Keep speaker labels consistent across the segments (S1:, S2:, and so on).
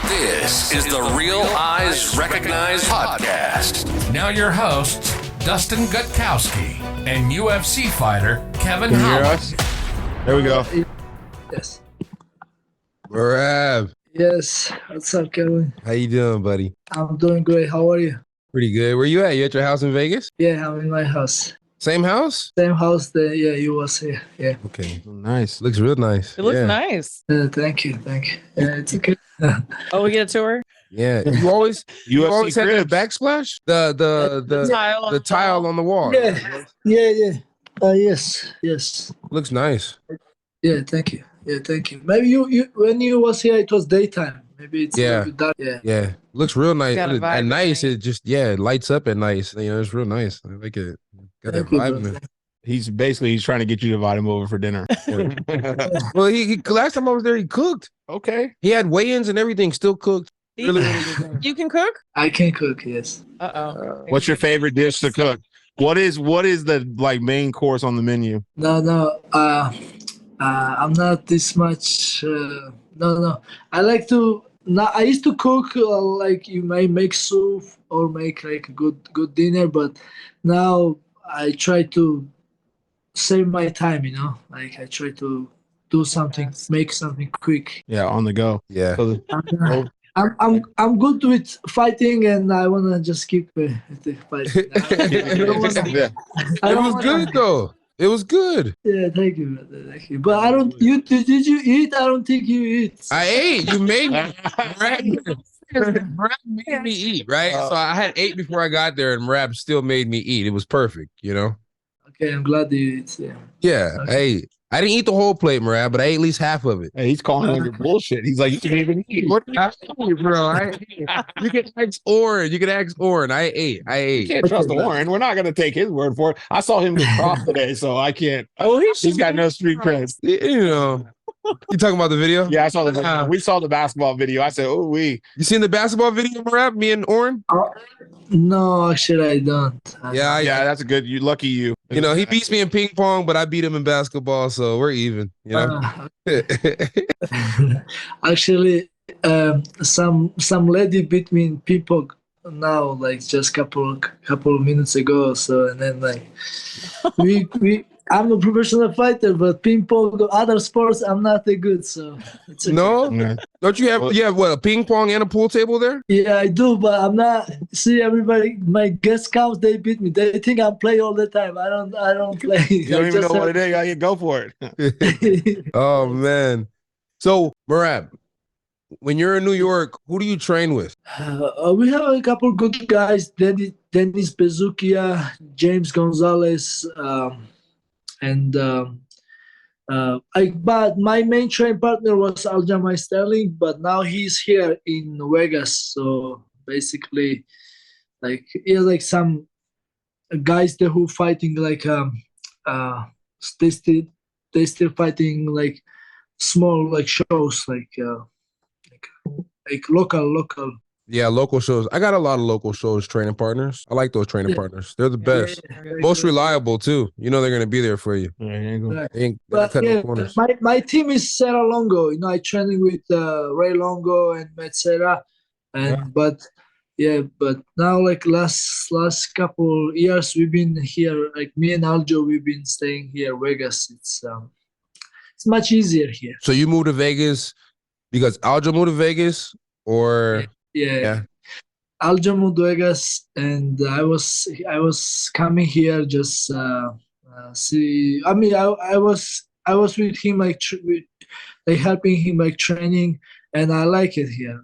S1: This is the Real Eyes Recognize podcast.
S2: Now your hosts, Dustin Gutkowski and UFC fighter Kevin
S3: Can you hear
S2: Howard.
S3: us? There we go.
S4: Yes.
S5: Merab,
S4: Yes. What's up, Kevin?
S5: how you doing, buddy?
S4: I'm doing great. How are you?
S5: Pretty good. Where you at? You at your house in Vegas?
S4: Yeah, I'm in my house.
S5: Same house?
S4: Same house that you was here. Yeah.
S5: Okay.
S3: Nice.
S5: Looks real nice.
S6: It looks
S5: yeah.
S6: nice.
S4: Thank you. Yeah, it's okay.
S6: Oh, we get a tour?
S5: Yeah. You always
S3: UFC
S5: had the
S3: cribs.
S5: backsplash? The tile on the wall.
S4: Yeah. Yes.
S5: Looks nice.
S4: Yeah, thank you. Maybe you when you was here it was daytime. Maybe it's
S5: Yeah.
S4: a bit dark. Yeah.
S5: Yeah. Looks real nice.
S6: Got a
S5: At
S6: vibe
S5: nice,
S6: in
S5: it just it lights up at nice. You know, it's real nice. I like it. Got that
S4: Thank you,
S5: vibe in
S4: brother.
S5: it.
S3: He's trying to get you to invite him over for dinner.
S5: Well, he last time I was there, he cooked.
S3: Okay.
S5: He had weigh-ins and everything, still cooked. Really, really good.
S6: You can cook?
S4: I can cook, yes.
S6: Uh-oh.
S3: What's your favorite dish to cook? What is the main course on the menu?
S4: No. I'm not this much. No. I like to. Now I used to cook like you may make soup or make like a good dinner, but now I try to save my time. You know, like I try to do something, make something quick.
S3: Yeah, on the go.
S5: Yeah.
S3: So
S4: I'm good with fighting, and I wanna just keep the fighting. I don't wanna-
S3: yeah.
S4: I
S5: It
S4: don't
S5: was
S4: wanna-
S5: good though. It was good.
S4: Yeah, thank you, brother. Thank you. But I don't. You did you eat? I don't think you eat.
S5: I ate. You made me. Merab made me eat, right? So I had 8 before I got there, and Merab still made me eat. It was perfect, you know?
S4: Okay, I'm glad you eat. Yeah.
S5: Yeah.
S4: Okay.
S5: Hey, I didn't eat the whole plate, Merab, but I ate at least half of it.
S3: Hey, he's calling it bullshit. He's like, you can't even eat.
S5: What bro? You can ask Oren. I ate.
S3: You can't trust Warren. We're not gonna take his word for it. I saw him get crossed today, so I can't.
S5: Oh,
S3: He's got no street cred.
S5: You know. You talking about the video?
S3: Yeah, I saw the. We saw the basketball video. I said, "Oh, we."
S5: You seen the basketball video, Merab? Me and Oren?
S4: No, actually, I don't.
S5: Yeah,
S3: Yeah, that's a good. You lucky you.
S5: You know, he beats me in ping pong, but I beat him in basketball, so we're even. You know.
S4: Actually, some lady beat me in ping pong now, like just couple of minutes ago. So and then like we. I'm a professional fighter, but ping pong, other sports, I'm not that good. So it's okay.
S5: No,
S3: Yeah.
S5: don't you have? You have what? A ping pong and a pool table there?
S4: Yeah, I do, but I'm not. See, everybody, my guest counts, they beat me. They think I'm playing all the time. I don't play.
S3: You don't even know what it is. Yeah, go for it.
S5: Oh man. So Merab, when you're in New York, who do you train with?
S4: We have a couple good guys: Dennis Bezukia, James Gonzalez, but my main train partner was Aljamain Sterling, but now he's here in Vegas. So basically, like he has like some guys there who fighting like they still fighting like small like shows like local.
S5: Yeah, local shows. I got a lot of local shows training partners. I like those training partners. They're the best. Most reliable too. You know they're gonna be there for you.
S4: Right.
S5: They ain't
S4: But
S5: cutting
S4: yeah,
S5: no corners.
S4: my team is Serra Longo. You know, I training with Ray Longo and Matt Serra, but now like last couple years we've been here. Like me and Aljo, we've been staying here, Vegas. It's much easier here.
S5: So you moved to Vegas because Aljo moved to Vegas, or
S4: Yeah. Aljo moved to Vegas, and I was coming here just see. I mean, I was with him like helping him like training, and I like it here.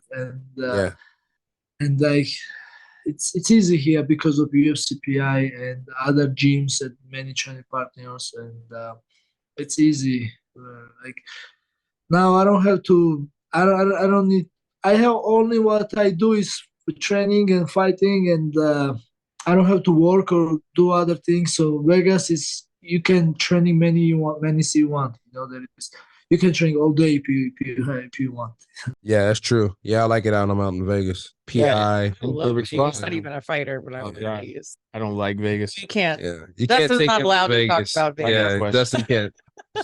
S4: And like it's easy here because of UFCPI and other gyms and many training partners, and it's easy. Like now, I don't have to. I don't need. I have only what I do is training and fighting, and I don't have to work or do other things. So Vegas is you can training many you want. You know there is you can train all day if you want.
S5: yeah, that's true. Yeah, I like it out. I'm out in Vegas. PI.
S6: I love it. He's not even a fighter, but
S3: Oh,
S6: I'm
S3: God.
S6: he is.
S3: I don't like Vegas.
S6: You can't.
S5: Yeah, you
S6: Dustin's
S5: can't take
S6: not
S5: him
S6: allowed to talk
S5: Vegas.
S6: about Vegas.
S5: Yeah, Dustin can't.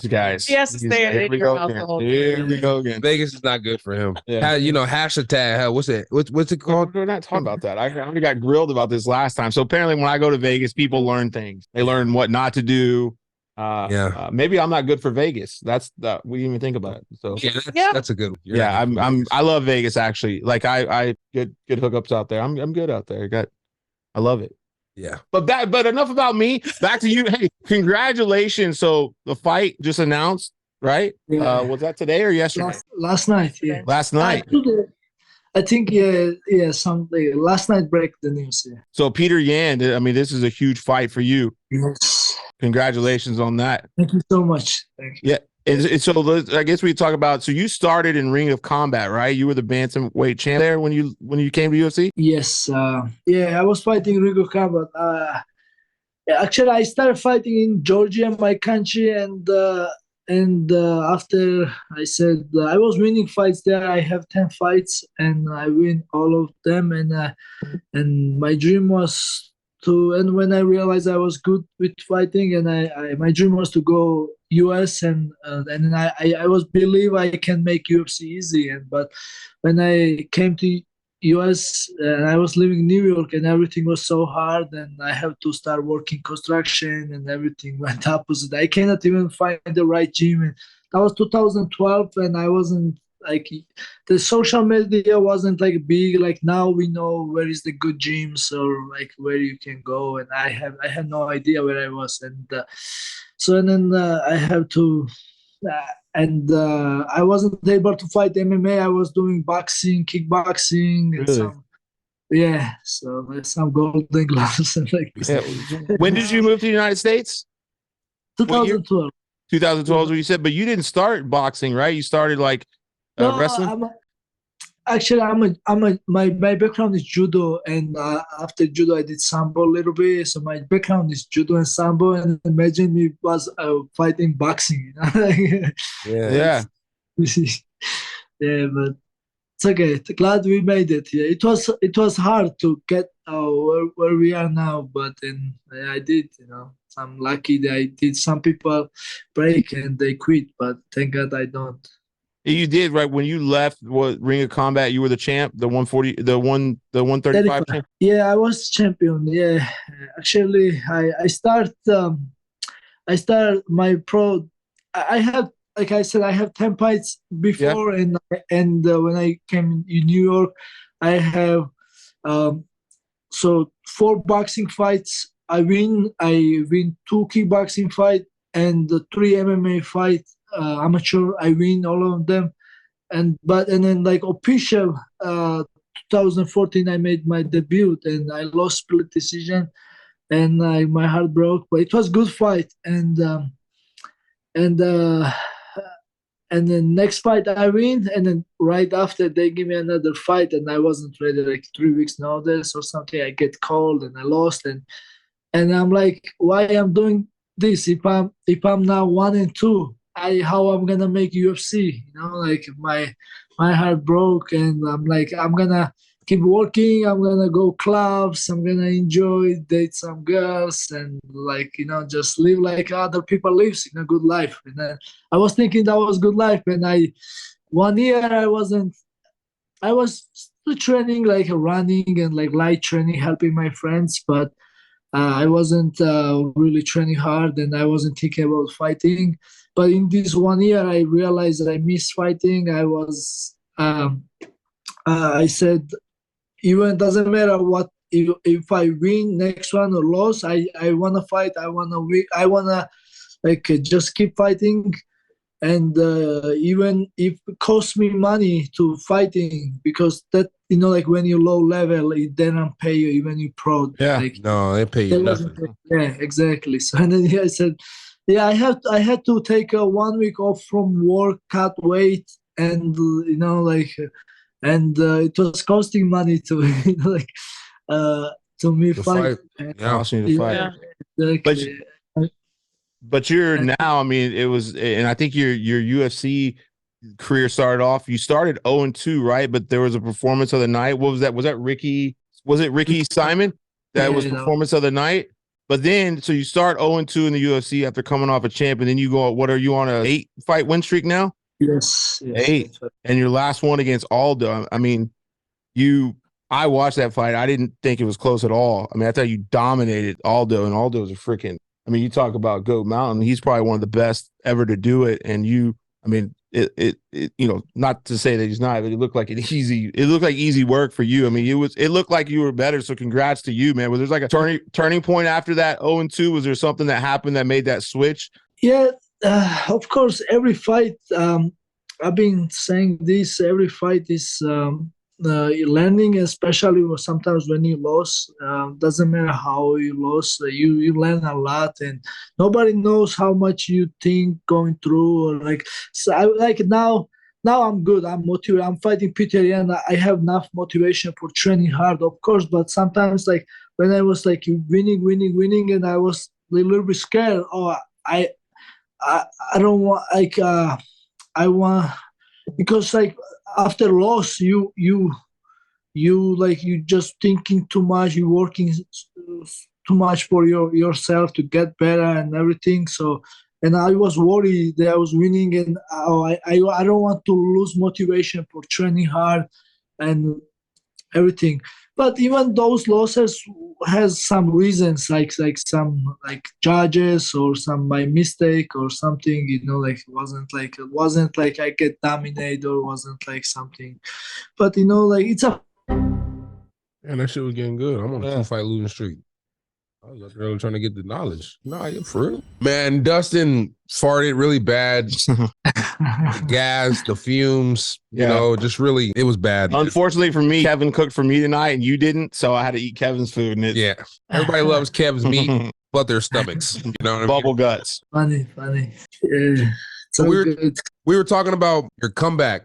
S3: Guys,
S6: He has to stay
S3: here
S6: in
S3: we
S6: your
S3: go
S6: house
S3: again.
S6: the whole
S3: Here we go again.
S5: Vegas is not good for him.
S3: Yeah.
S5: Hashtag. What's it? What's it called?
S3: We're not talking about that. I already got grilled about this last time. So apparently, when I go to Vegas, people learn things. They learn what not to do. Maybe I'm not good for Vegas. That's we didn't even think about it. So
S5: That's a good one.
S3: I love Vegas actually. Like I good hookups out there. I'm good out there. I love it.
S5: Yeah.
S3: But enough about me. Back to you. Hey, congratulations. So the fight just announced, right?
S4: Yeah.
S3: Was that today or yesterday?
S4: Last night, yeah.
S3: Last night.
S4: I think something. Last night break the news. Yeah.
S3: So Petr Yan, I mean, this is a huge fight for you.
S4: Yes.
S3: Congratulations on that.
S4: Thank you so much. Thank you.
S3: Yeah. And so I guess we talk about. So you started in Ring of Combat, right? You were the bantamweight champ there when you came to UFC.
S4: Yes. I was fighting Ring of Combat. Actually, I started fighting in Georgia, my country, and after I said I was winning fights there. I have 10 fights and I win all of them. And my dream was to. And when I realized I was good with fighting, and my dream was to go US, and then I was believe I can make UFC easy. But when I came to US and I was living in New York, and everything was so hard, and I have to start working construction, and everything went opposite. I cannot even find the right gym. And that was 2012, and I wasn't like, the social media wasn't like big. Like now we know where is the good gyms or like where you can go, and I had no idea where I was. And then I have to. I wasn't able to fight MMA. I was doing boxing, kickboxing, and some golden gloves and like.
S3: Yeah. When did you move to the United States?
S4: 2012.
S3: 2012 is what you said, but you didn't start boxing, right? You started like wrestling. My background is judo, and after judo I did sambo a little bit. So my background is judo and sambo, and imagine me was fighting boxing. Yeah.
S4: Yeah, but it's okay. Glad we made it. Yeah, it was hard to get where we are now, but then I did. So I'm lucky that I did. Some people break and they quit, but thank God I don't.
S3: You did, right? When you left Ring of Combat, you were the champ, the 140, the 135 champ.
S4: Yeah, I was champion. Yeah, actually, I start my pro. I have, like I said, I have 10 fights before, and when I came in New York, I have 4 boxing fights. I win 2 kickboxing fight and 3 MMA fight. Amateur, I win all of them, and then like official 2014 I made my debut and I lost split decision, and my heart broke, but it was good fight. And then next fight I win, and then right after they give me another fight, and I wasn't ready, like 3 weeks notice or something. I get called and I lost, and I'm like, why I'm doing this if I'm now 1-2? How I'm gonna make UFC? Like my heart broke, and I'm like, I'm gonna keep working. I'm gonna go clubs. I'm gonna enjoy, date some girls, and like just live like other people lives, good life. And then I was thinking that was good life. And 1 year I was still training, like running and like light training, helping my friends, but I wasn't really training hard, and I wasn't thinking about fighting. But in this 1 year, I realized that I missed fighting. I said, even doesn't matter what, if I win next one or lose, I want to fight. I want to win. I want to just keep fighting. And even if it costs me money to fighting, because that, like when you're low level, it doesn't pay you even you pro.
S3: Yeah,
S5: no, they pay you nothing.
S4: Yeah, exactly. So and then I said, yeah, I had to take 1 week off from work, cut weight, and it was costing money to to me fight.
S3: Costing you to fight.
S4: Yeah, exactly.
S3: But you're now, I mean, it was, and I think your UFC career started off. You started 0-2, right? But there was a performance of the night. What was that? Was that Ricky? Was it Ricky Simon? That was performance of the night.
S7: But then, so you start 0-2 in the UFC after coming off a champ, and then you go, what are you on, a 8-fight win streak now?
S3: Yes.
S7: 8. And your last one against Aldo. I mean, I watched that fight. I didn't think it was close at all. I mean, I thought you dominated Aldo, and Aldo's a freaking, I mean, you talk about Goat Mountain. He's probably one of the best ever to do it. And it not to say that he's not, but it looked like easy work for you. I mean, it looked like you were better. So congrats to you, man. Was there like a turning point after that 0-2? Was there something that happened that made that switch?
S3: Yeah, of course, every fight, I've been saying this, every fight is learning, especially sometimes when you lose. Doesn't matter how you lose, you learn a lot, and nobody knows how much you think going through. Or like, so now I'm good. I'm motivated. I'm fighting Petr Yan. I have enough motivation for training hard, of course. But sometimes, like when I was like winning, and I was a little bit scared. Oh, I don't want I want, because like after loss you just thinking too much, you working too much for yourself to get better and everything. So, and I was worried that I was winning, and I don't want to lose motivation for training hard and everything. But even those losses has some reasons, like some like judges or some my mistake or something, like it wasn't like I get dominated or wasn't like something. But like it's a.
S5: Man, that shit was getting good. I'm on a 2-fight losing streak. I was up there trying to get the knowledge. Nah, you're for real. Man, Dustin farted really bad. The gas, the fumes, just really, it was bad.
S7: Unfortunately for me, Kevin cooked for me tonight and you didn't, so I had to eat Kevin's food. And
S5: everybody loves Kev's meat, but their stomachs. You know what I mean?
S7: Bubble guts.
S3: Funny. Yeah.
S5: So we were talking about your comeback,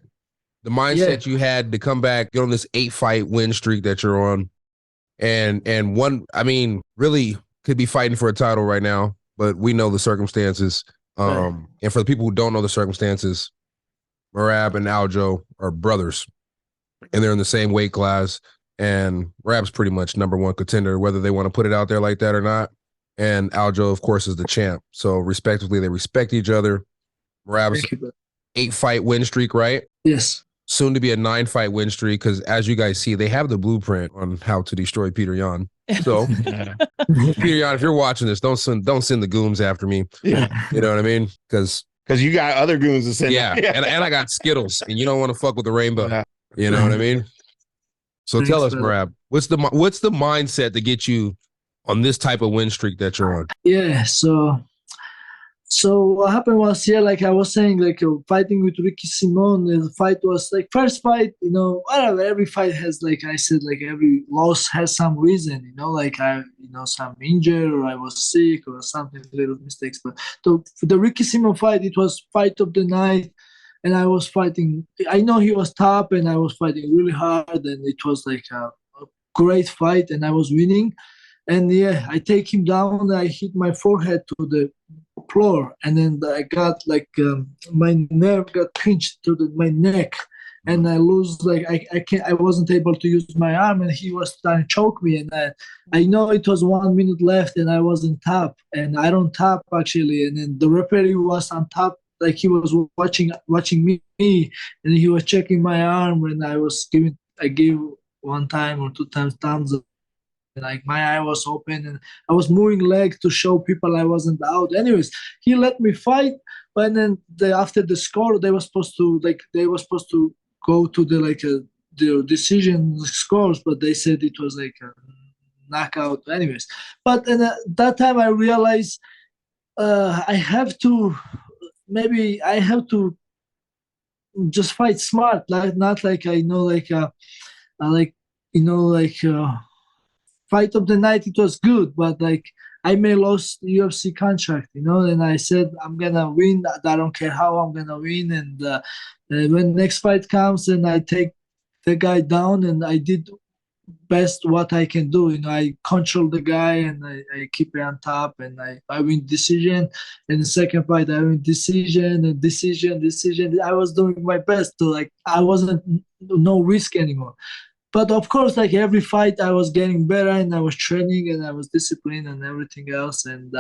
S5: the mindset you had to come back, get on this 8-fight win streak that you're on. And one, I mean, really could be fighting for a title right now, but we know the circumstances. And for the people who don't know the circumstances, Merab and Aljo are brothers, and they're in the same weight class. And Merab's pretty much number one contender, whether they want to put it out there like that or not. And Aljo, of course, is the champ. So respectively, they respect each other. Merab's 8-fight win streak, right?
S3: Yes.
S5: Soon to be a 9-fight win streak, because as you guys see, they have the blueprint on how to destroy Petr Yan. So, Petr Yan, if you're watching this, don't send the goons after me.
S7: Yeah.
S5: You know what I mean? Because
S7: you got other goons to send.
S5: Yeah, and I got Skittles, and you don't want to fuck with the rainbow.
S7: Yeah.
S5: You know what I mean? So tell us, Merab, what's the mindset to get you on this type of win streak that you're on?
S3: Yeah. So what happened was, like I was saying, like fighting with Ricky Simon, the fight was like first fight, whatever, every fight has, like I said, like every loss has some reason, like I, some injured or I was sick or something, little mistakes. But the Ricky Simon fight, it was fight of the night, and I was fighting, I know he was top, and I was fighting really hard, and it was like a great fight, and I was winning. And I take him down, I hit my forehead to the floor, and then I got like my nerve got pinched to my neck, and I lose, like I wasn't able to use my arm, and he was trying to choke me, and I know it was 1 minute left, and I was on top, and I don't tap actually, and then the referee was on top, like he was watching me, and he was checking my arm, and I gave 1 time or 2 times thumbs up. Like my eye was open, and I was moving leg to show people I wasn't out. Anyways, he let me fight, but then after the score, they were supposed to go to the decision scores, but they said it was like a knockout. Anyways, but that time I realized I have to just fight smart, like not like fight of the night, it was good, but like I may lost the UFC contract, and I said I'm gonna win. I don't care how I'm gonna win. And when next fight comes, and I take the guy down, and I did best what I can do. I control the guy, and I keep it on top, and I win decision. And the second fight, I win decision. I was doing my best to, like, I wasn't no risk anymore. but of course, like every fight, I was getting better and I was training and I was disciplined and everything else. And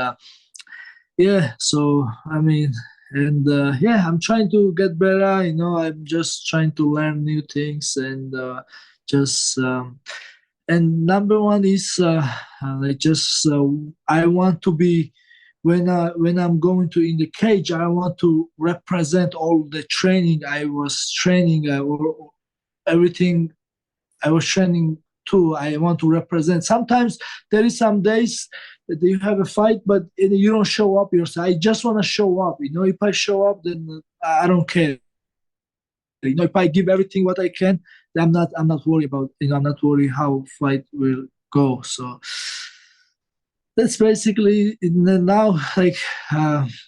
S3: yeah, so I mean, and yeah, I'm trying to get better. You know, I'm just trying to learn new things and just. And number one is like just I want to be when I'm going to in the cage. I want to represent all the training I was training or everything I was training too. I want to represent. Sometimes there is some days that you have a fight, but you don't show up yourself. I just want to show up. You know, if I show up, then I don't care. You know, if I give everything what I can, I'm not worried about. You know, I'm not worried how fight will go. So that's basically now like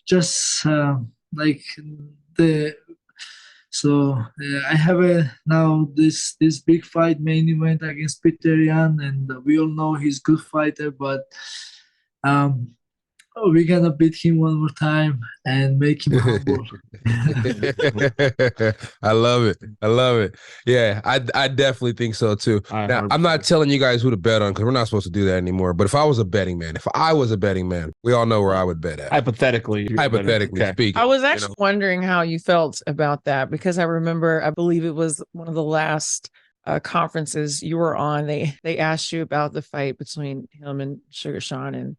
S3: just like the. So I have now this big fight main event against Petr Yan, and we all know he's a good fighter, but we're gonna beat him one more time and make him humble.
S5: I love it. I love it. Yeah, I definitely think so too. Now, I'm not telling you guys who to bet on because we're not supposed to do that anymore. But if I was a betting man, we all know where I would bet at.
S7: Hypothetically
S5: Speaking.
S6: I was actually wondering how you felt about that because I remember, I believe it was one of the last conferences you were on. They asked you about the fight between him and Sugar Sean,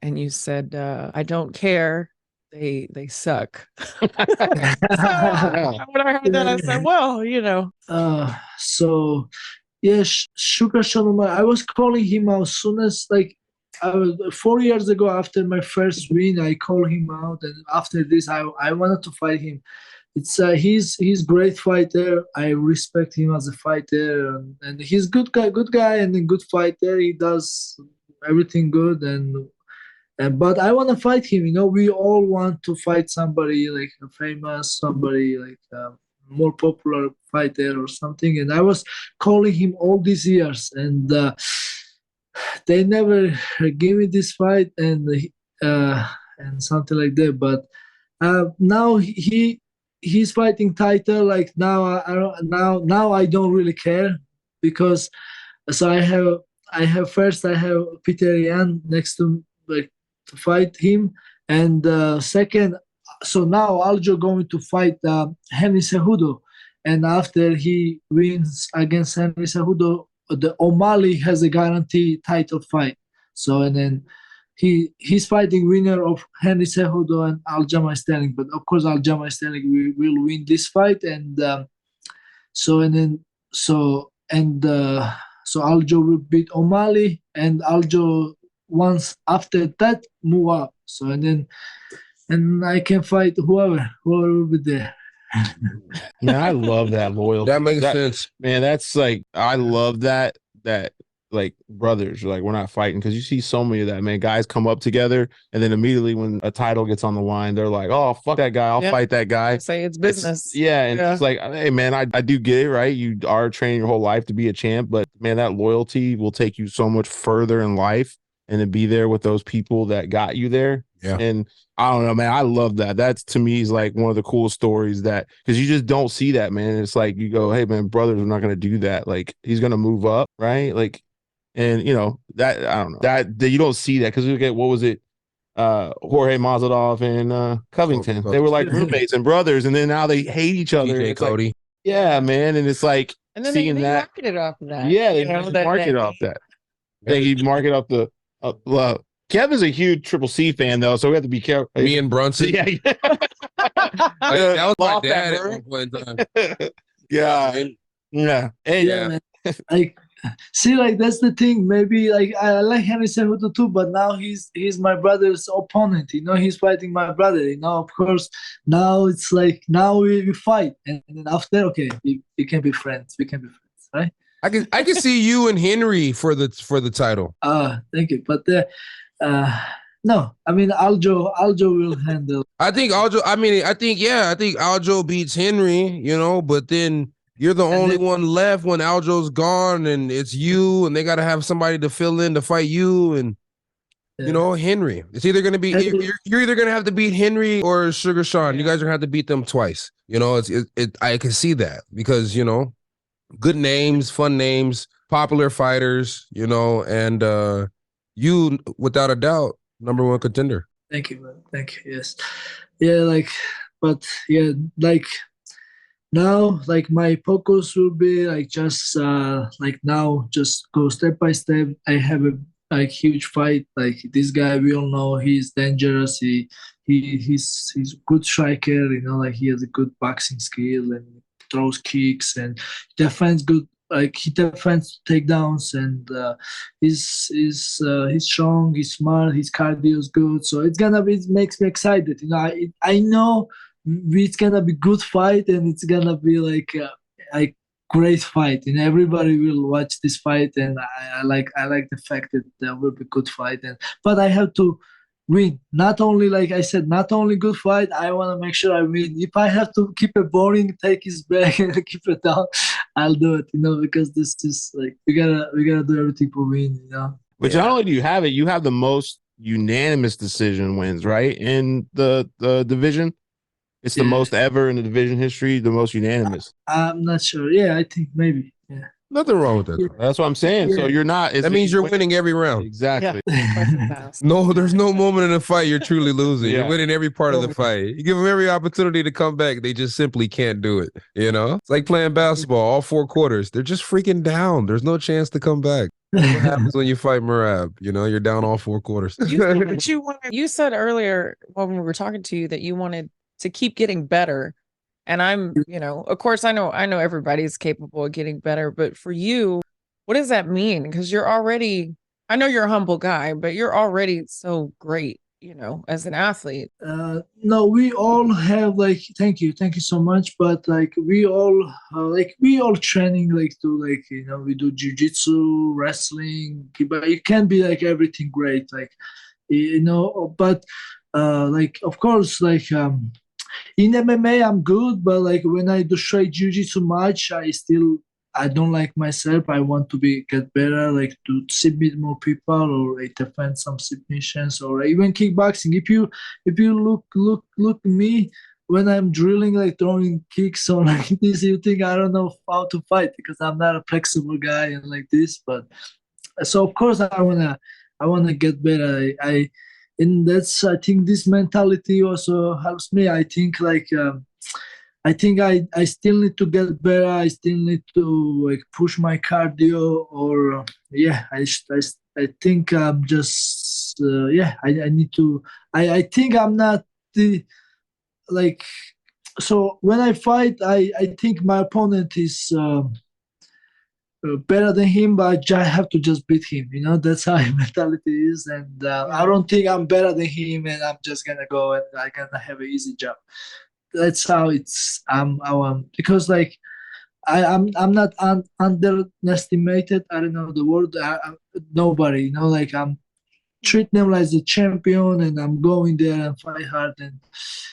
S6: and you said, I don't care. They suck. So, when I heard that, I said, well, you know.
S3: So, yeah, Sugar Sean, I was calling him out as soon as, like, 4 years ago after my first win, I called him out. And after this, I wanted to fight him. It's he's great fighter. I respect him as a fighter. And he's good guy and a good fighter. He does everything good but I want to fight him. You know, we all want to fight somebody like a famous, somebody like more popular fighter or something. And I was calling him all these years, and they never gave me this fight and something like that. But now he's fighting title. Like now, I don't really care because so I have Petr Yan next to like to fight him, and second, so now Aljo going to fight Henry Cejudo, and after he wins against Henry Cejudo, the O'Malley has a guaranteed title fight. So and then he's fighting winner of Henry Cejudo and Aljamain Sterling, but of course Aljamain Sterling will win this fight, and so Aljo will beat O'Malley, and Aljo once after that move up. So and I can fight whoever will be there.
S7: Man, I love that loyalty.
S5: That makes sense.
S7: Man, that's like, I love that like brothers, like we're not fighting, because you see so many of that, man. Guys come up together and then immediately when a title gets on the line, they're like, oh, fuck that guy, I'll fight that guy.
S6: Say it's business.
S7: It's like, hey man, I do get it, right? You are training your whole life to be a champ, but man, that loyalty will take you so much further in life, and to be there with those people that got you there.
S5: Yeah.
S7: And I don't know, man, I love that. That's, to me, is like one of the coolest stories, that because you just don't see that, man. It's like you go, hey man, brothers are not going to do that. Like, he's going to move up, right? Like, and you know, that, I don't know, that you don't see that, because look at, what was it, Jorge Masvidal and Covington. They were like roommates and brothers, and then now they hate each other.
S5: DJ Cody.
S7: Like, yeah, man. And it's like,
S6: And then
S7: seeing
S6: they
S7: that,
S6: marketed off of that.
S7: yeah, they market off that. They market off the Kevin's a huge Triple C fan, though, so we have to be careful.
S5: Me and Brunson.
S7: Yeah.
S5: That was my dad at one point in time.
S7: Yeah. Yeah. Hey,
S3: Man. Like, see, like that's the thing. Maybe like I like Henry Cejudo too, but now he's my brother's opponent. You know, he's fighting my brother. You know, of course, now it's like now we fight, and then after, okay, we can be friends. We can be friends, right?
S5: I can see you and Henry for the title.
S3: Thank you, but no, I mean Aljo will handle.
S5: I think Aljo beats Henry, you know, but then you're the only one left when Aljo's gone, and it's you, and they got to have somebody to fill in to fight you, and you know, Henry. It's either going to be you're either going to have to beat Henry or Sugar Sean. You guys are going to have to beat them twice. You know, I can see that, because you know, good names, fun names, popular fighters, you know, and you, without a doubt, number one contender.
S3: Thank you, man. Thank you. Yes. Yeah, like, but yeah, like now, like my focus will be like just like now, just go step by step. I have a like huge fight. Like this guy, we all know he's dangerous. He's a good striker. You know, like he has a good boxing skill and throws kicks and defends good. Like he defends takedowns and he's strong. He's smart. His cardio is good. So it's gonna be, it makes me excited. You know, I know it's gonna be good fight and it's gonna be like great fight and everybody will watch this fight and I like the fact that there will be good fight and but I have to win, not only like I said, not only good fight. I want to make sure I win. If I have to keep it boring, take his back and keep it down, I'll do it, you know, because this is like we gotta do everything for win, you know.
S7: But not only do you have it, you have the most unanimous decision wins, right? In the division. It's the most ever in the division history, the most unanimous.
S3: I'm not sure. Yeah, I think maybe. Yeah.
S5: Nothing wrong with that.
S3: Yeah.
S7: That's what I'm saying. So you're not.
S5: That means you're winning every round.
S7: Exactly.
S5: No, there's no moment in the fight you're truly losing.
S7: Yeah.
S5: You're winning every part of the fight. You give them every opportunity to come back. They just simply can't do it. You know, it's like playing basketball, all 4 quarters. They're just freaking down. There's no chance to come back. What happens when you fight Merab? You know, you're down all 4 quarters.
S6: You said earlier when we were talking to you that you wanted to keep getting better. And I'm, you know, of course, I know everybody's capable of getting better, but for you, what does that mean? Because you're already, I know you're a humble guy, but you're already so great, you know, as an athlete.
S3: No, we all have like, thank you so much. But like we all training like to like, you know, we do jiu-jitsu, wrestling, but it can be like everything great, like, you know, but like of course like in MMA I'm good, but like when I do straight jiu-jitsu match, I don't like myself. I want to get better, like to submit more people or like defend some submissions or even kickboxing. If you look me when I'm drilling, like throwing kicks or like this, you think I don't know how to fight because I'm not a flexible guy and like this. But so of course I wanna get better. And that's, I think this mentality also helps me. I think like I think I still need to get better. I still need to like push my cardio or I think I'm just I need to. I think I'm not the like. So when I fight, I think my opponent is better than him, but I have to just beat him. You know, that's how his mentality is. And I don't think I'm better than him, and I'm just gonna go and I'm gonna have an easy job. That's how it's. Because like I'm not underestimated. I don't know the word. Nobody, you know, like I'm treat them like the champion, and I'm going there and fight hard. And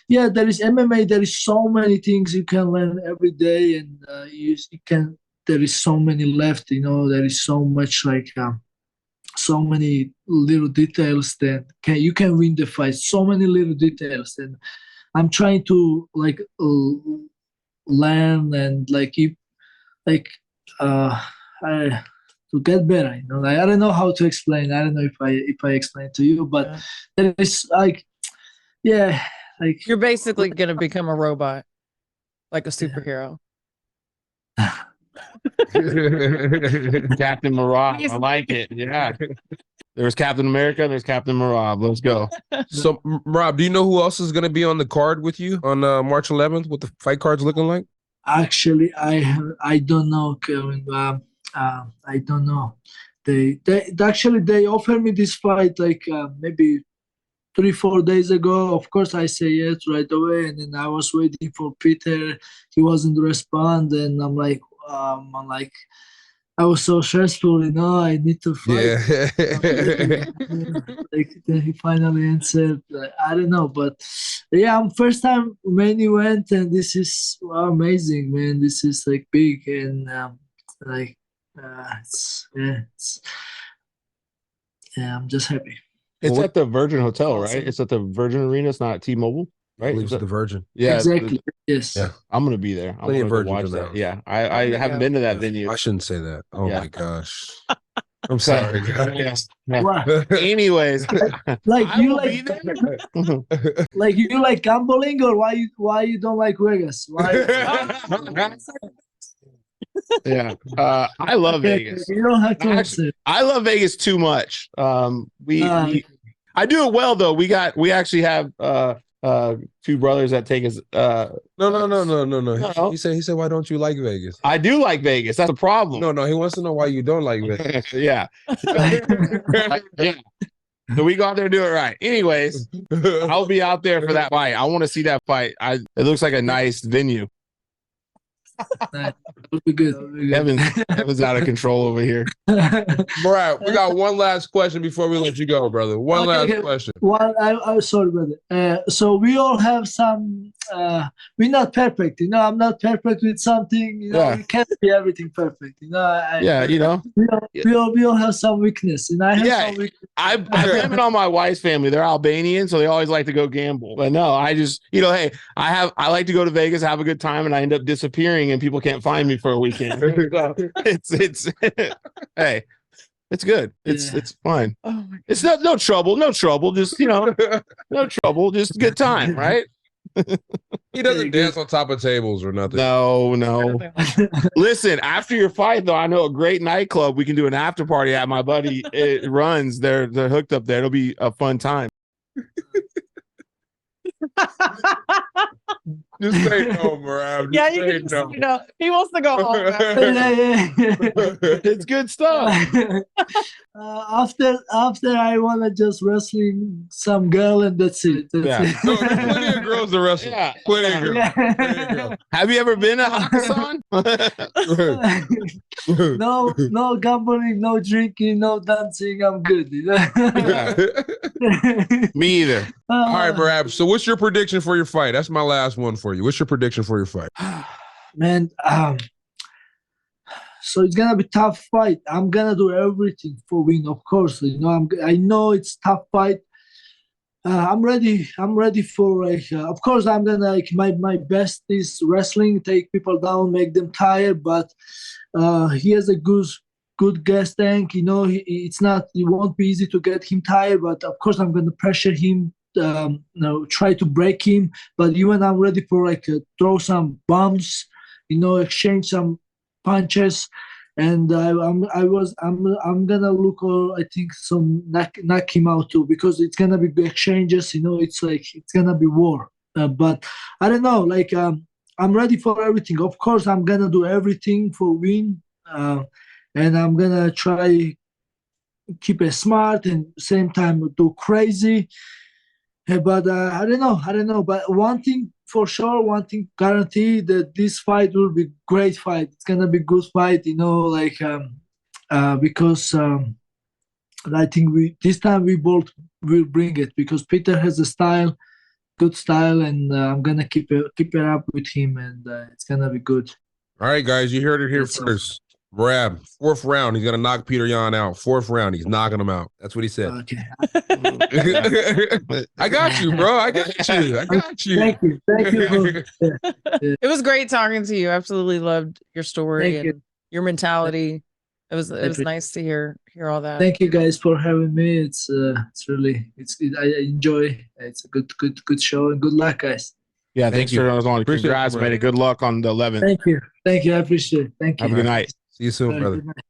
S3: yeah, there is MMA. There is so many things you can learn every day, and you can. There is so many left, you know. There is so much like so many little details that you can win the fight. So many little details, and I'm trying to like learn and like keep like to get better. You know, like, I don't know how to explain. I don't know if I explain to you, but there is like like
S6: you're basically gonna become a robot, like a superhero.
S7: Captain Merab. I like it. Yeah. There's Captain America. There's Captain Merab. Let's go.
S5: So, Rob, do you know who else is going to be on the card with you on March 11th? What the fight card's looking like?
S3: Actually, I don't know, Kevin. I don't know. They offered me this fight like maybe 3-4 days ago. Of course, I say yes right away, and then I was waiting for Peter. He wasn't respond, and I'm like, I was so stressful, you know. I need to fight.
S5: Yeah.
S3: Like then he finally answered. I don't know, but yeah, I'm first time main event, and this is amazing, man. This is like big, and I'm just happy.
S7: It's at the Virgin Hotel, right? It's at the Virgin Arena. It's not T-Mobile. right?
S5: Believes the Virgin.
S7: Yeah,
S3: exactly. Yes.
S5: Yeah.
S7: I'm gonna be there. I'm
S5: Plenty
S7: gonna
S5: of
S7: go
S5: virgins
S7: watch
S5: in the
S7: that.
S5: house.
S7: Yeah, I haven't been to that venue.
S5: I shouldn't say that. Oh
S7: Yeah.
S5: my gosh. I'm sorry, guys.
S3: Wow.
S7: Anyways,
S3: Like
S7: I
S3: you
S7: will
S3: like
S7: be there.
S3: like you like gambling, or why you don't like Vegas? Why?
S7: Yeah, I love Vegas.
S3: You don't have to
S7: Actually,
S3: answer.
S7: I love Vegas too much. I do it well though. We actually have two brothers that take us.
S5: No. He said, why don't you like Vegas?
S7: I do like Vegas. That's a problem.
S5: No, he wants to know why you don't like Vegas.
S7: Yeah. Yeah. So we go out there and do it right. Anyways, I'll be out there for that fight. I want to see that fight. It looks like a nice venue.
S3: It'll be good.
S7: Kevin's out of control over here.
S5: Merab, we got one last question before we let you go, brother. One last question.
S3: Well, I'm sorry, brother. So we all have some. We're not perfect, I'm not perfect with something.
S7: Yeah.
S3: We can't be everything perfect.
S7: Yeah,
S3: We all have some weakness, and I have some weakness.
S7: I blame it on my wife's family. They're Albanian, so they always like to go gamble. But no, I just, hey, I like to go to Vegas, have a good time, and I end up disappearing, and people can't find me for a weekend. It's hey, it's good. It's fine.
S6: Oh my God.
S7: It's no trouble, just no trouble, just a good time, right?
S5: He doesn't dance on top of tables or nothing.
S7: No. Listen, after your fight, though, I know a great nightclub we can do an after party at. My buddy it runs. They're hooked up there. It'll be a fun time.
S5: Just say no, Merab.
S6: Yeah, you can just, he wants to go home.
S7: It's good stuff.
S3: After I wanna just wrestling some girl, and that's it.
S7: Yeah.
S5: No, there's plenty of girls to wrestle.
S7: Yeah.
S5: Plenty of girls.
S3: Yeah.
S7: Have you ever been to Hakkasan?
S3: No gambling, no drinking, no dancing. I'm good.
S7: Me either.
S5: All right, Merab. So what's your prediction for your fight? That's my last one for you. What's your prediction for your fight?
S3: Man, so it's gonna be tough fight. I'm gonna do everything for win, of course. I know it's tough fight. I'm ready for of course I'm gonna my best is wrestling, take people down, make them tired, but he has a good gas tank. It won't be easy to get him tired, but of course I'm gonna pressure him, try to break him, but even I'm ready for throw some bombs, exchange some punches, and I'm gonna look, I think, some knock him out too, because it's gonna be exchanges. It's gonna be war. But I don't know. I'm ready for everything. Of course, I'm gonna do everything for win, and I'm gonna try keep it smart and same time do crazy. But I don't know. But one thing for sure, one thing guaranteed, that this fight will be great fight. It's gonna be good fight, because I think this time we both will bring it, because Peter has a style, good style, and I'm gonna keep it up with him, and it's gonna be good.
S5: All right, guys, you heard it here first. Merab, 4th round, he's gonna knock Petr Yan out. 4th round, he's knocking him out. That's what he said.
S3: Okay.
S5: I got you, bro. I got you.
S3: Thank you.
S6: It was great talking to you. Absolutely loved your story
S3: Thank
S6: and
S3: you.
S6: your mentality. It was nice to hear all that.
S3: Thank you guys for having me. It's really I enjoy. It's a good show, and good luck, guys.
S7: Yeah, thanks for those on.
S5: Appreciate
S7: Congrats,
S5: it,
S7: man. Good luck on the 11th.
S3: Thank you. I appreciate it. Thank you.
S7: Have a good night.
S5: See you soon, brother.
S3: Good night.